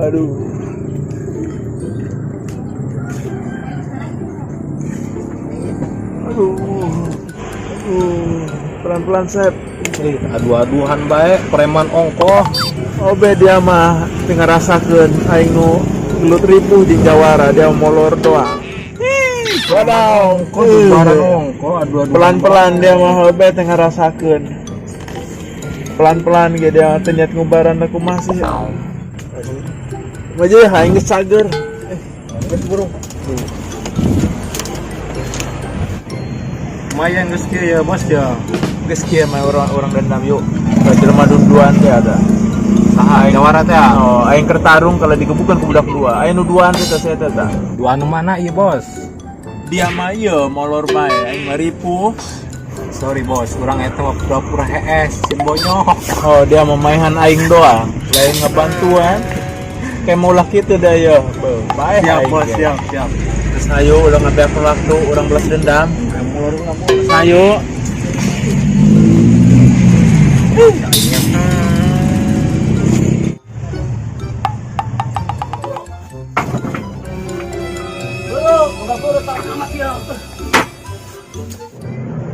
Aduh. Aduh. Pelan-pelan Sep. Aduh-aduhan baik preman ongkoh. Obe dia mah tengah rasakeun aing nu gelut ripuh di Jawara dia molor doang. Wadaw, Barang ongkoh aduh-aduhan. pelan-pelan dia mah obe tengah rasakeun. Pelan-pelan ge dia ternyata ngubaran aku masih. Maje aing geus cager. Geus burung. Lumayan geus kieu ya bos ya. Geus kieu mah orang dendam yuk. Jelema dunduan teh ada. Saha Jawara teh? Oh, aing kertarung kalau digebukan ke budak dua. Aing nu duaan teh saya teh. Dua anu mana ieu bos? Dia mah ieu molor bae aing mah ripuh. Sorry bos, urang eta mah pura-pura hees, sin bonyok. Oh, dia memaihan aing doang. Lain ngebantuan. Kayak maulah kitu da ieu. Bae Siap aing bos, ge. siap. Terus ayo udah ngabeak waktu, urang balas dendam. Mulur. Ayo.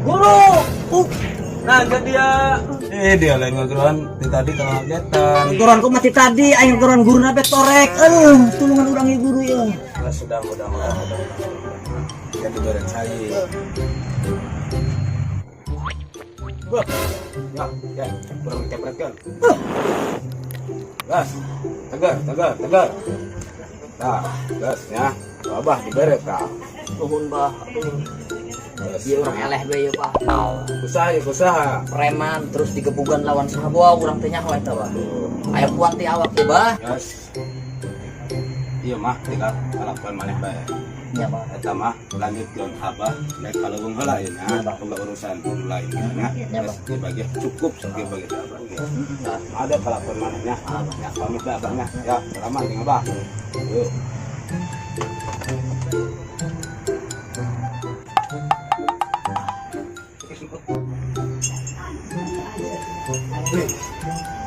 Guru, Nah, jadi dia Dia lain ngogeron tadi kalau ngagetan. ngoron ku mati tadi, ayo ngoron guru nabe torek. Tulungan urang ieu guru ya. Sudah. Jadi bareng saya. Ya, kurang cepretkan. Gas, tegar. Nah, gas ya. Abah diberet kah. Nuhun bah. Ieu urang eleh bae ieu Pak. Usaha. Preman terus digebugan lawan sahabat urang teh nyaho eta bah. Aya puan ti awak teh bah. Gas. Iya mah, tinggal alapan maneh bae. Nya bah. Eta mah lanjut jon abah naik kalung heula ieu nya. Boga urusan lain nya. Gas dibagi cukup sebagai bagi abah. Ada kalapan manehnya. Ya, pamit dah abahnya. Ya, selamat ning abah. Yuk.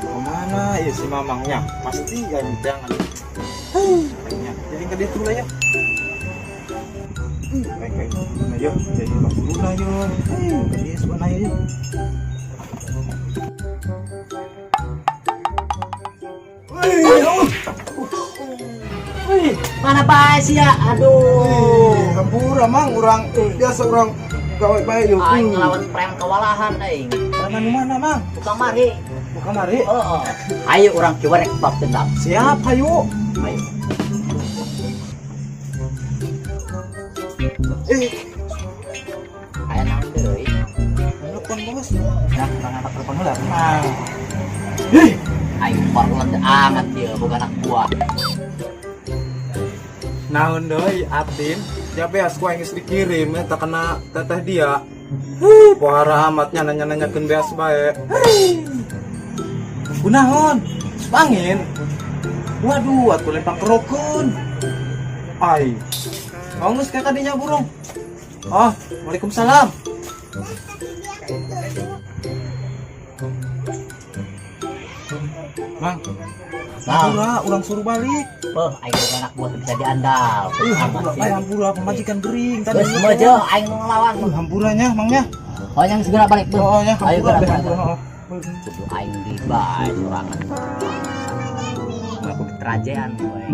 kemana ya si mamangnya? Pasti jangan. Jadi ke dia dulu ya. Baik. Ayo, jadi bang dulu lah yo. Ke dia sebenarnya yuk. Mana bae sih ya? Aduh. Hampura mang urang biasa urang gawe bae yuk. Aing ngelawan preman kewalahan aing. Preman di mana mang? Tukang mari. Bukan mari. Heeh. Ayo urang coba rek bab dendam. Siap hayu. Ayo. Aya naon deui? Telepon bos. Nah, anak telepon heula. Nah. Ayo parlan angat dia bukan anak buah. Naon deui Abdin? Jabe asku geus dikirim eta kena teteh dia. Pohara amatnya nanya-nanyakeun beas bae. Kunaon? Angin. Waduh, atuh lempang kerokeun. Ai. Bagus ka tadinya burung. Oh, waalaikumsalam. Mang, nah, urang suruh balik. Aing bukan anak buah bisa diandal. Hampura pemajikan gering tadi. Terus meje aing nu ngelawan. Hampuranya, Mangnya. Oh yang segera balik. Oh, ya, Ayo hampura. gerak. Kudu aing dibae sorangan. Aku kerajaan gue.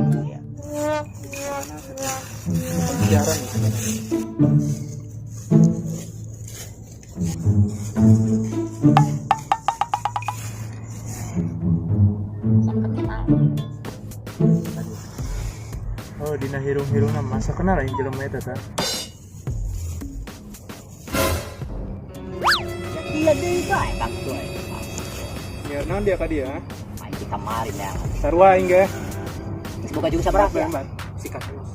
Oh, dina hirung-hirung na masa kenal aing jelema eta tah. Iya deui bae bang tuh. Ya naon dia ka dia? Main di kamarin ya. Sarua aing ge. Geus boga juga sabarapa ya? Sikat terus.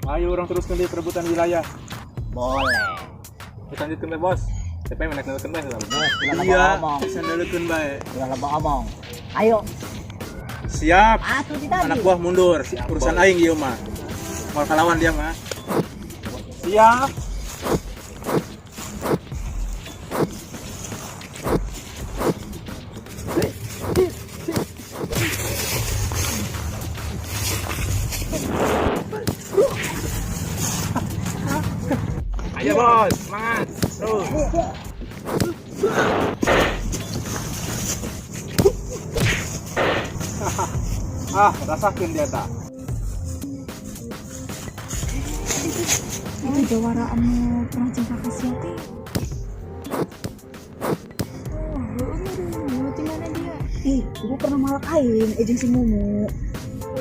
Ayo orang teruskan di perebutan wilayah. Boleh. Kita lanjutkan bae, Bos. Tapi menek ngeleukeun bae heula. Iya. Bisa ngeleukeun bae. Udah lama omong. Ayo. Siap. Atuh di tadi. Anak buah mundur. Urusan aing ieu mah. Moal kalawan dia mah. Siap. bos, semangat. Terus. Rasakan dia tak? Itu jawara anu pernah cinta kasih teh. Oh, di mana dia? Gue pernah malakain ejeng si Mumu.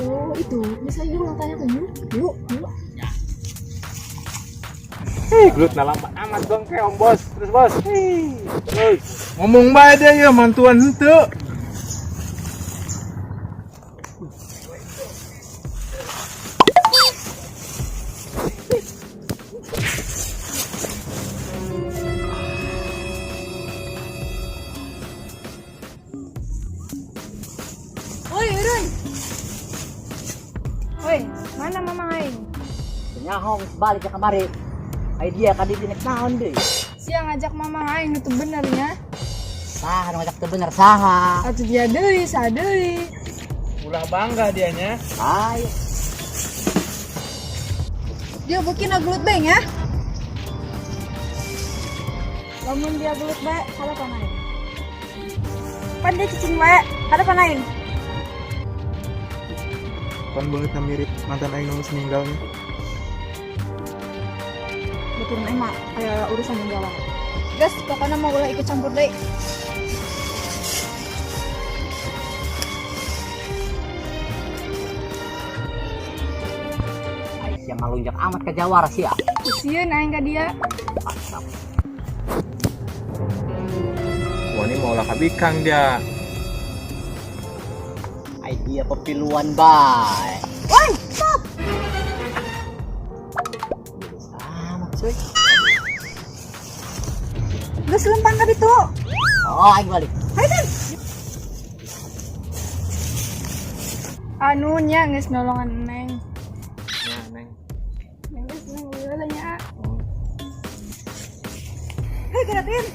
Oh, itu. Bisa yuk tanya ke yuk. Yuk. Gelut na lambat amat dong keong bos. Terus bos. Terus. Ngomong bae dia ya mantuan henteu. Oi, Urun. Oi, mana Mama Aing? Nyahong balik ke kamari. Dia kan dinek naon deui. Siang ngajak Mama Aing itu benernya. Saha nu ngajak teu bener saha? Atuh dia deui, sa deui. Ulah bangga dianya. Ayo. Dia bikin gelut beng ya. Lamun dia gelut bae, kada panain. Pan dia cicing bae, kada panain. Kan banget mirip mantan aing nu meninggal nih. Betul emak kayak urusan yang jalan. Guys, pokoknya mau ulah ikut campur deh. Ais yang ngalunjak amat ke Jawara sih ya. Sieun aing ka dia. Wah ini mau lah kabikang dia. Dia pepiluan bae. Woi, stop. Amat cuy. Geus lempang ka ditu. Oh, aing balik. Hai kan. Anu nya geus nolongan Neng. Ya, Neng. Neng geus heula nya. Hei, gerakin.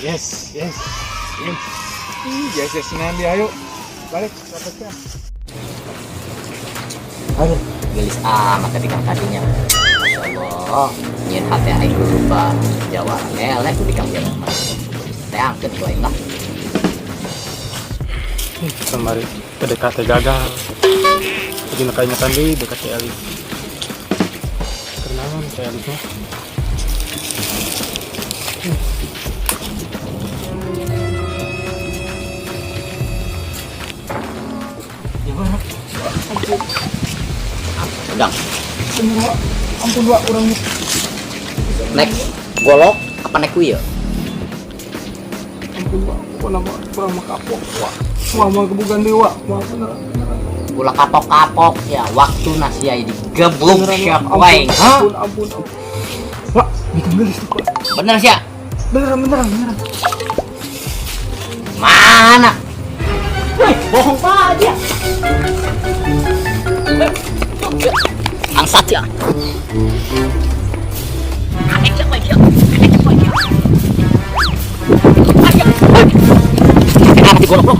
Yes. Yes, nanti ayo. Balik, rapatkan. Aduh, gelis amat ketika tadinya. Masyaallah, nyen hati aing lupa Jawa. Eleh ku dikang jalan. Teh angkeut ku aing lah. Kemarin PDKT gagal. Jadi nakainya tadi dekat Eli. Kenalan kayak Eli mah. Udang. Ampun Wak, urang Nek golok apa nek kuil? ampun Wak, kurang makapok Wak. Mama kebukan dewa, Wak bener. Ulah kapok-kapok ya waktu nasi ai digeblok siap wae. Hah? Ampun. Wak, bikin gelis tuh Wak. Bener sih ya? Beneran. Mana? Wih, bohong aja. Angsat ya. Kenapa digolok-golok?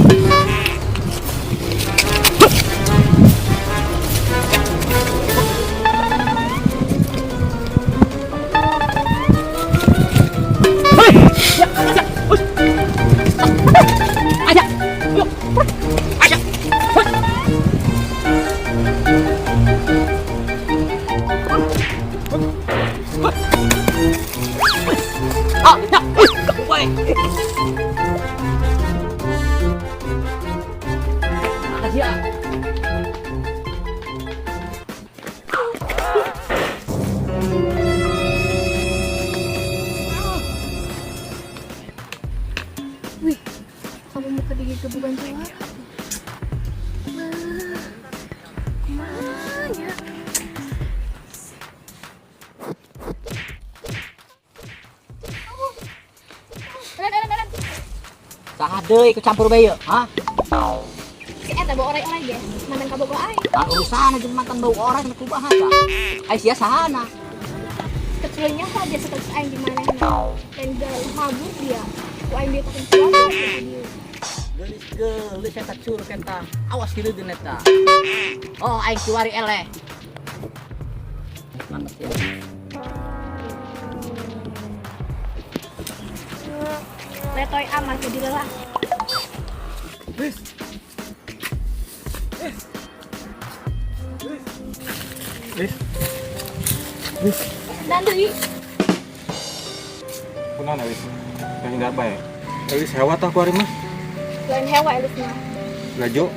Wih, kamu mau pergi ke bukan Jawara? Kumanya. Saha deui ku campur bae yeuh, hah? Si eta bawa orang-orang ge, mantan kabogo aing. Kan urusan jeung mantan bau orang nu kumaha ta? Ai sia sahana? Kecualinya apa dia seperti aing di mana dan dalam mabuk dia. Ku aing dia pakai suara dia. Gelis eta curug eta. Awas hireugeun eta. Oh, aing kiwari eleh. mantap ya. Letoy amat jadi lelah. Dan deui. Kunaon Elis? Kayak nggak baik. Elis hewa tah ku ari mah. Lain hewa Elis mah. Lajo.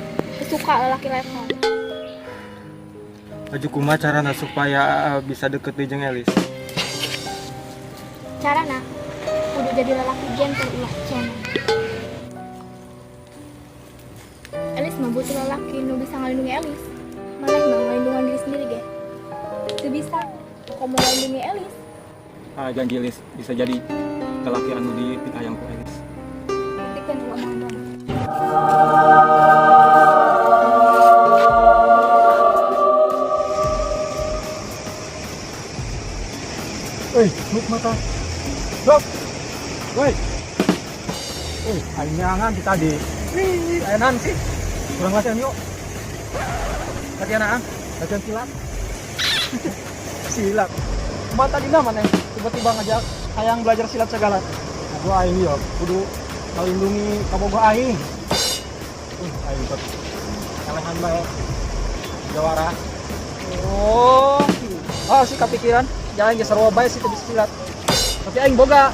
Suka lelaki level. Lajo kumaha carana supaya bisa deket di jeung Elis? Carana kudu jadi lelaki gentle ulah cenah. Elis mah butuh lelaki nu bisa ngalindungi Elis. Malah mah ngalindungan diri sendiri ge. Teu bisa. Kamu ngalindungi Elis. Janji Elis bisa jadi lelaki anu dipikayang ku Elis. Buktikan ulah omongan. Nuk mata. Stop. Woi. Aing nyangan kita di. Ayenan sih. Kurang latihan yuk. Latihan apa? Latihan silat. Silat. Mata dina mana? Tiba-tiba ngajak hayang belajar silat segala. Aduh aing yo kudu ngalindungi kabogoh aing. Aing ikut kalahan bae. Jawara. Oh, sih kepikiran. Jangan geus sarua bae sih teu bisa silat. Tapi aing boga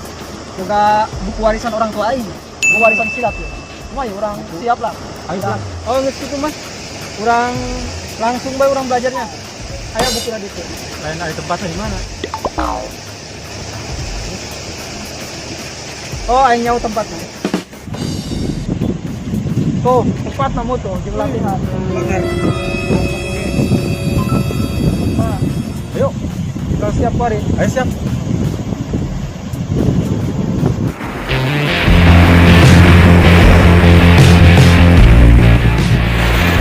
buku warisan orang tua aing. Buku warisan silat ya. Cuma ya orang siap lah. Aing siap. Oh, geus kitu mah. Urang langsung bae urang belajarnya. Aya bukina ditu. Lain ada tempatnya di mana? Oh, aing nyau tempatnya. Tuh, tempat namu tuh, di latihan. Nah, ayo. Kita siap Pari. Ayo siap.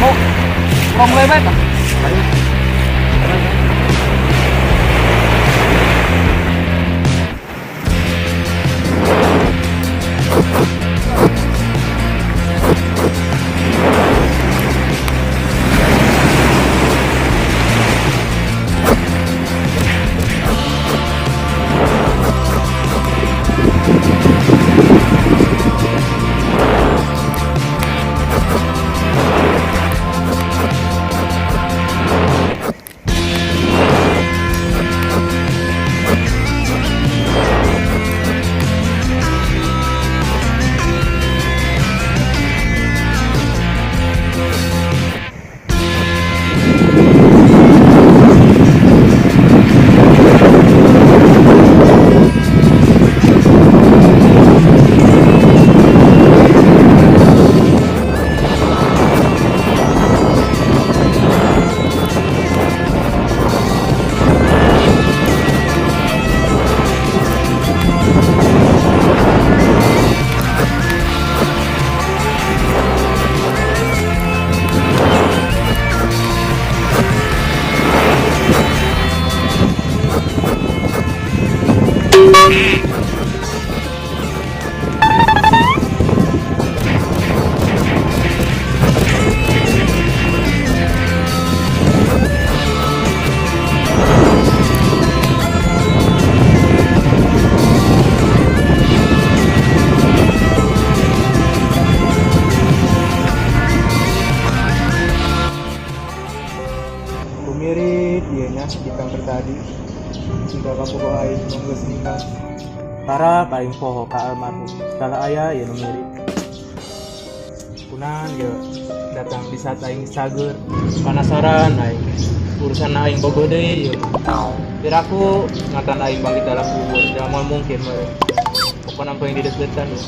Oh, kurang lebat ah. Ayo. tadi sudah kamu aing nunggu singkat para paling poho ka almarhum kala aya ya nu mirip kunang ya datang di saat aing sager penasaran aing urusan aing bogo deui ya piraku ngatan aing bangkit dalam kubur jamal mungkin meureun pokona poe yang dideketan ya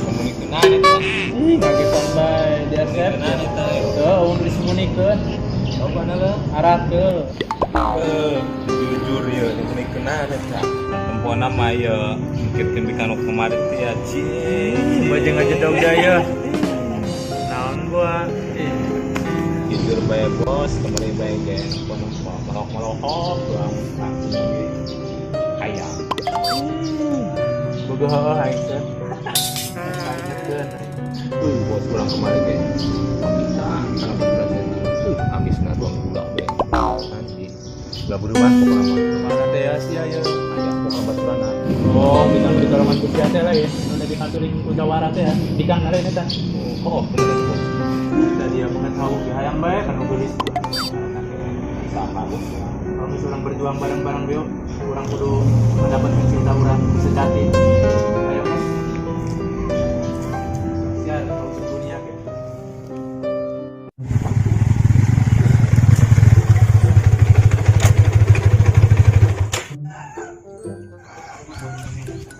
komunikeun eta ngagesan bae dia siap teu ulun disemunikeun opana le aratkeun jujur ya komunikeun eta tempona mah ya mikirkeun bikanu kemarin teh ya cing bajeng aja dong daya naon gua jujur bae bos kemarin bae ge malok-malok lah hayang boga heuh aing teh bos pulang kemarin ge bisa karena berarti habis na 2 bulan Gak berubah pokoknya. Mana teh ya sia ya. Ayah pokoknya baturan. Oh, bintang di kalaman kursi teh lah ya. Udah dikaturin ku jawara teh ya. Dikang lain eta. Oh, bener itu. Tadi aku kan tahu di hayang bae kan gelis. Sama bos. Kalau misalnya berjuang bareng-bareng beo, kurang kudu mendapatkan cinta orang sejati. Ayo mas. Siar kalau sedunia ke.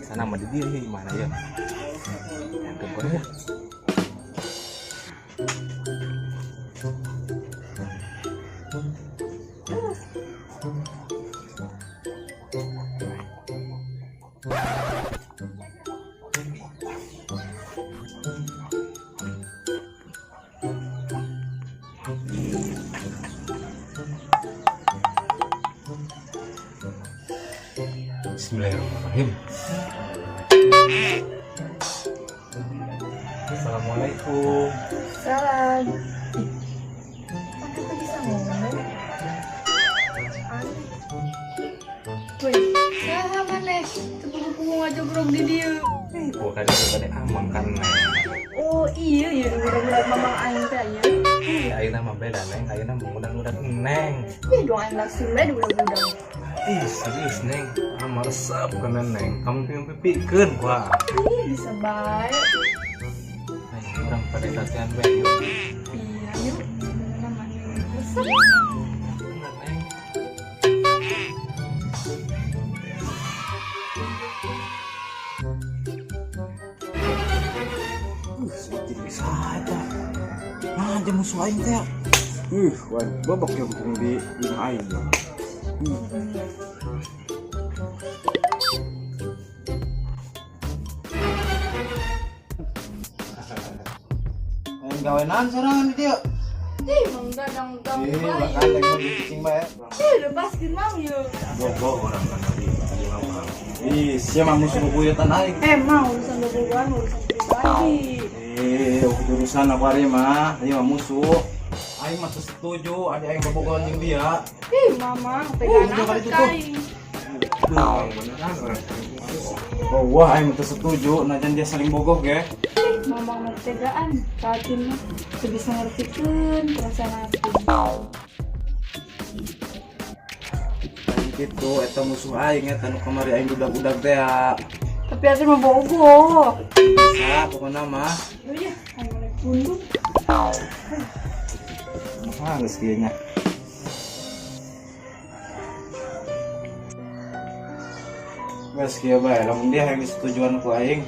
Sana sama dia gimana ya? Yang kedua ya. Bismillahirrahmanirrahim. Assalamualaikum. Salam. Aku tuh bisa ngomong. Woi, salah mana? Tepuk-tepuk ngajak grog di dia. Gua kan juga aman kan. Oh iya ya, budak-budak mamang aing teh ya. Ayeuna mah beda neng, ayeuna mengundang-undang neng. Ih, dong aing langsung bae di budak-budak. Ih serius neng, amar resep kana neng. Kamu pengen pipikeun wah. Ih, bisa baik. Neng, urang pada latihan bae yuk. Iya, yuk. Sebenarnya namanya resep. Bener neng. Sedikit bisa aja. Nah, aja musuh aing teh. Wah, babak yang hukum di aing. Aing gawenan serangan dia. Ih, menggadang-gadang Ih, baik. makan lagi mau dicicing bae. Ih, lepaskin mau yuk. Bobo orang kan tadi. Ih, siapa musuh bubuyutan aing? Mau urusan bobogohan, urusan pribadi. Urusan apa hari mah? Ini mah musuh. Aing mah setuju, ada aing bobogohan jeung dia. Ih, mama, pegangan udah kali apa itu tuh. kali? Beneran orang. Oh, wah aing mah setuju, najan dia saling bogoh ge. Mama nggak tegaan, saatnya sebisa ngertikeun perasaan hati. Gitu, eta musuh aing eta nu kamari aing budak-budak teh. Ya. Tapi hati mau bogoh. Bisa pokona mah. Oh iya, ayo naik punduk. Ah, geus kieu nya. Geus kieu bae, lamun dia yang disetujuan ku aing.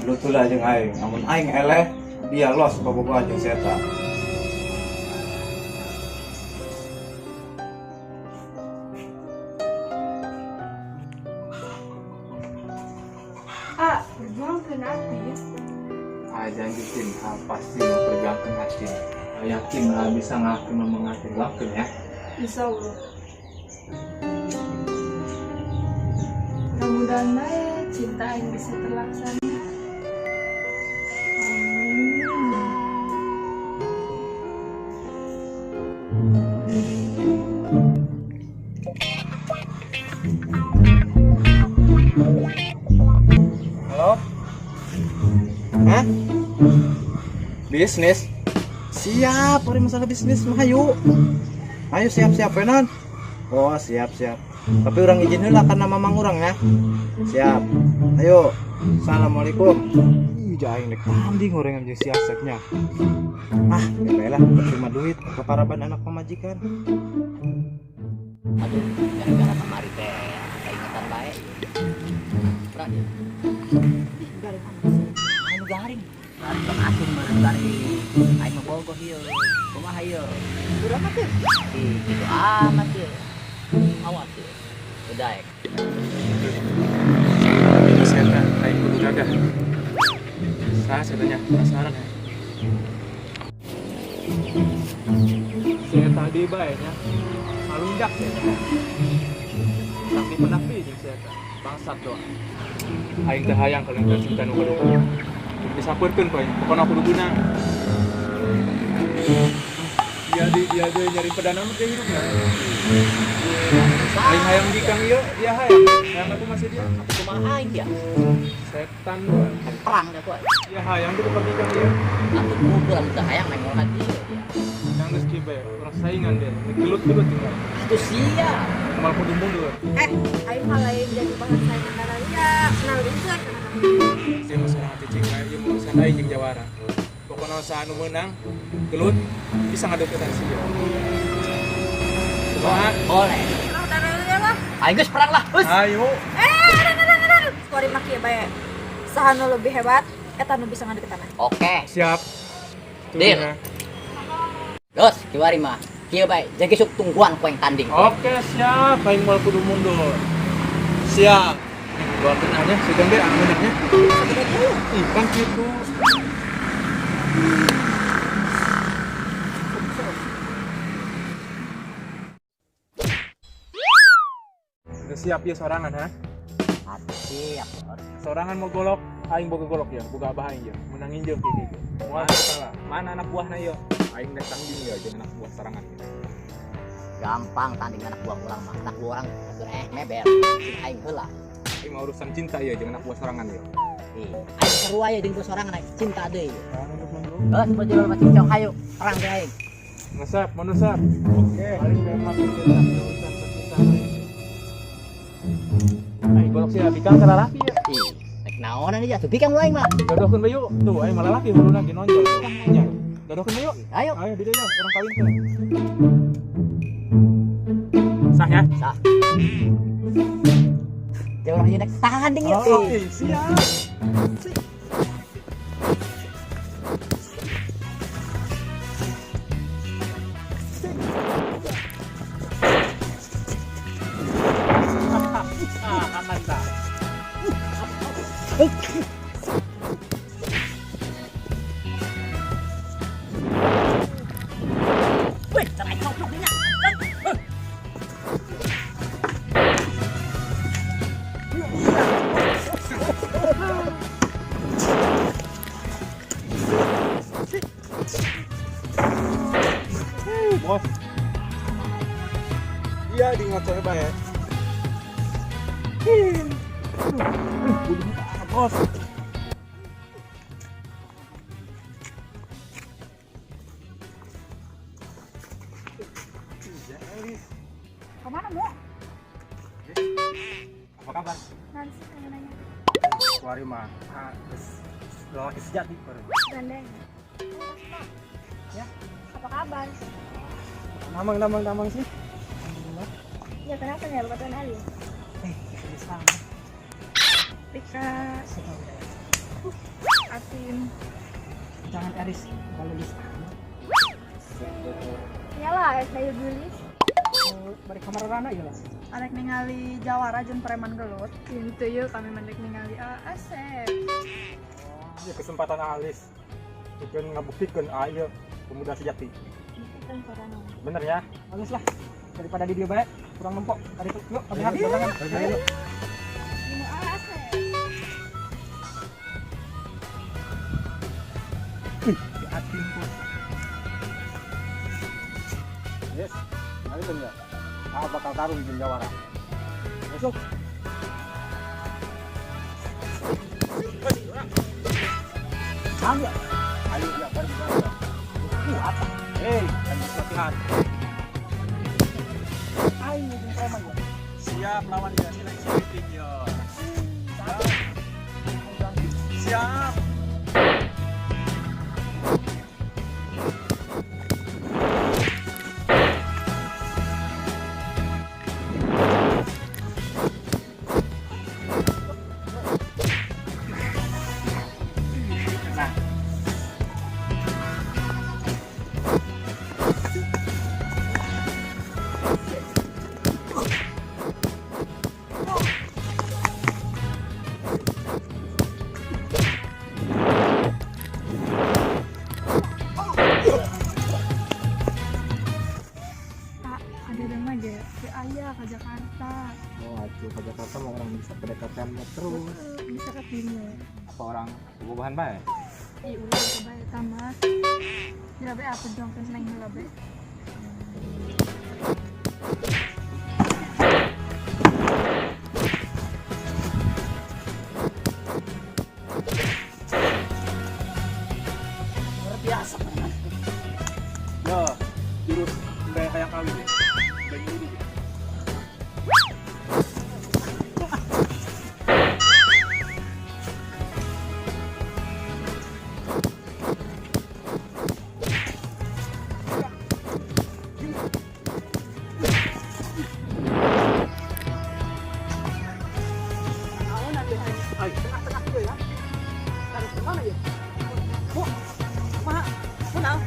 Lutulah jeung aing. Namun aing eleh, dia los bobogohan jeung si eta. Ah, berjuang ke hati. Janjiin pasti memperjuangkan hati. Yakin bisa ngelakuin mengatur lakuin ya. Insya Allah. Mudah-mudahan baik cinta yang bisa terlaksana. Amin. Halo? Hah? Bisnis? Siap, hari masalah bisnis mah ayo. Ayo siap-siap Renan. Oh, siap-siap. Tapi orang izin heula karena mamang orang ya. Siap. Ayo. Assalamualaikum. Ih, aing rek tanding orang yang jadi siasatnya. Ah, baiklah, terima duit keparaban anak pemajikan. Aduh, gara-gara kemari teh ada ingatan baik. Berani. Garing anu garing. Garing asin meureun garing. Aing mah bogoh ieu. Kumaha ieu? Berapa teh? Ih, gitu amat ieu. Awas ieu. Udaek. Saya kan aing kudu gagah. Saya tanya penasaran ya. Saya tadi baiknya ngalunjak saya. Tapi penapi jeung saya teh. Bangsat doang. Aing teh hayang kalau kita cinta nu kudu. Disampurkeun poe, pokona kudu beunang. dia nyari perdana menteri hidupnya. Aing hayang dikang ieu, dia hayang aku masih dia. Aku kumaha aing dia. Setan gua. Perang dah gua. Dia hayang tuh dikang ieu. Aku pukul am teu hayang main molat ieu. Yang geus kieu bae, orang saingan dia. Gelut-gelut tinggal. Itu sia. Mal kudu mundur. Aing malah yang jadi bahan saingan darah ya. Kenal bisa kan. Saya masalah hati cing kayak ieu mau sana jeung Jawara. Pokoknya usaha anu menang, gelut bisa ngadeuketan sih. Kumaha? Boleh. Lah darah lah. Aing geus perang lah. Hus. Ayo. Skori mah kieu bae. Saha nu lebih hebat eta nu bisa ngadeuketan. Oke. Siap. Deal. Dos, kiwari mah. Kieu bae, jadi sok tungguan ku yang tanding. Oke, siap. Aing mal kudu mundur. Siap. Gua kenanya, sudah deh amenanya. Ih, kan gitu. Udah siap ya sorangan ha? Siap, Bos. Sorangan mau golok, aing boga golok ya, boga abah aing ya. Menangin jeung kieu kieu. Moal salah. Mana anak buahna ya? Aing nek tanding ya jeung anak buah sorangan. Gampang tanding anak buah urang mah. Anak buah urang mebel. Aing heula. Aing mau urusan cinta ya jeung anak buah sorangan ya. Aing seru aya jeung buah sorangan aing cinta deui. Dos, bajul mah cincong hayu, perang ge aing. Ngesap, manusap. Oke. Aing memang urusan cinta. Aing golok sia bikang kana laki ya. Nek naonan ieu atuh bikang aing mah. Dodokeun bae yuk. Tuh, aing malah laki hulu lagi nonjol. Nya. Dodokeun bae yuk. Ayo. Ayo di dieu orang kawin tuh. Sah ya? Sah. Jangan orang nek tanding ya. Oke, siap. Aman tak? Wih, cerai cocok dia. Bos. Iya di ngoceh bae. Bos. Kemana mau? Apa kabar? Nanti pengen nanya. Kuari mah. Lelaki sejati baru. Gandeng. Ya. Apa kabar? Damang sih. Ya kenapa nih bukan Ali? Bisa. Pika. Atin. Jangan Eris kalau bisa. Iyalah, saya gelis. Bari kamar rana ya lah. Arek ningali Jawara jeung preman gelut. Kitu yeuh kami mendek ningali Asep. Ya kesempatan alis. Bukan ngabuktikan ayo pemuda sejati. Kan korana. Bener ya. Bagus lah. Daripada di dia baik, kurang nempok. Tadi itu yuk, kami habis dagangan. Ini Asep. Di hatiku. Yes. Mari dong ya. Bakal taruh di Jawara. Masuk. Sambil. Ayo ya, baru kita. Apa? Kan latihan. Aing jeung preman ya. Siap lawan dia seleksi meeting ya. Siap. ke Jakarta. Oh, acuh ke Jakarta mau orang bisa kedekatan terus. Bisa ke timur. Apa orang bobogohan bae? Ulah ke bae tamat. Dira bae apa jongkeun seneng heula bae. juga ya. Tarik kemana ya? Oh, mana? Mana?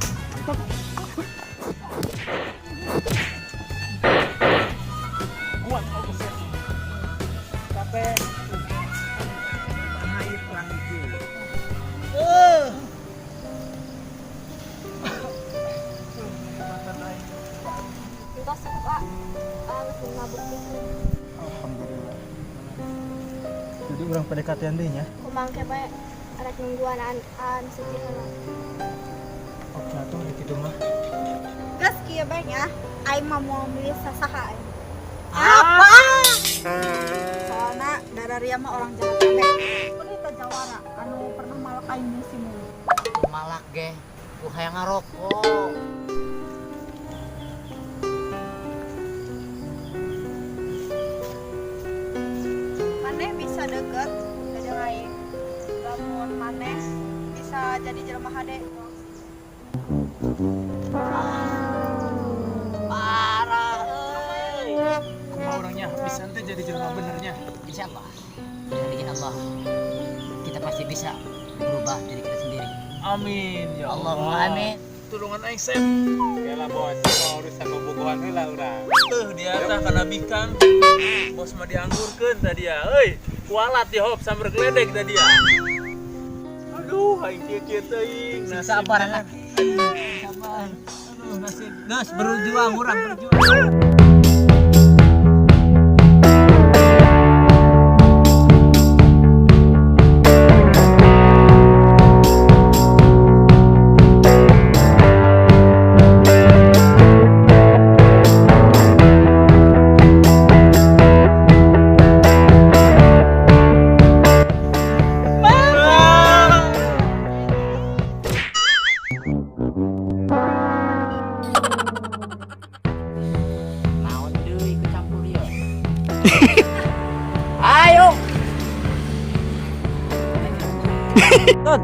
Kuat aku sih. Capek. Air perang itu. Kita suka langsung mabuk gitu. Alhamdulillah. Jadi orang PDKT nya. Kumangke bae arek nungguan an suci heula. Oke, atuh gitu mah. Gas kieu bae nya. Aing mah mau milih sasaha aing. Apa? Soalna Dararia mah orang jahat kabeh. Pelita Jawara anu pernah malak aing misi mulu. Malak ge, ku hayang ngarokok. Maneh bisa deket jeung aing. Lamun maneh bisa jadi jelema hade. Parah euy. Kumaha orangnya bisa ente jadi jelema benernya. Insyaallah. Dengan izin Allah, kita pasti bisa berubah diri kita sendiri. Amin ya Allahumma amin. Tulungan aing Sep. Yalah bos, mau urusan bobogohan heula urang. Dia tah kana bikang. Bos mah dianggurkeun tadi ya. Euy, kualat di hop sambar geledek tadi ya. Aduh, aing kieu-kieu teuing. Sabar anak. Sabar. Aduh, nasib. Gas berjuang urang berjuang. Naon deui ikut campur ieu? Ayo. Ton,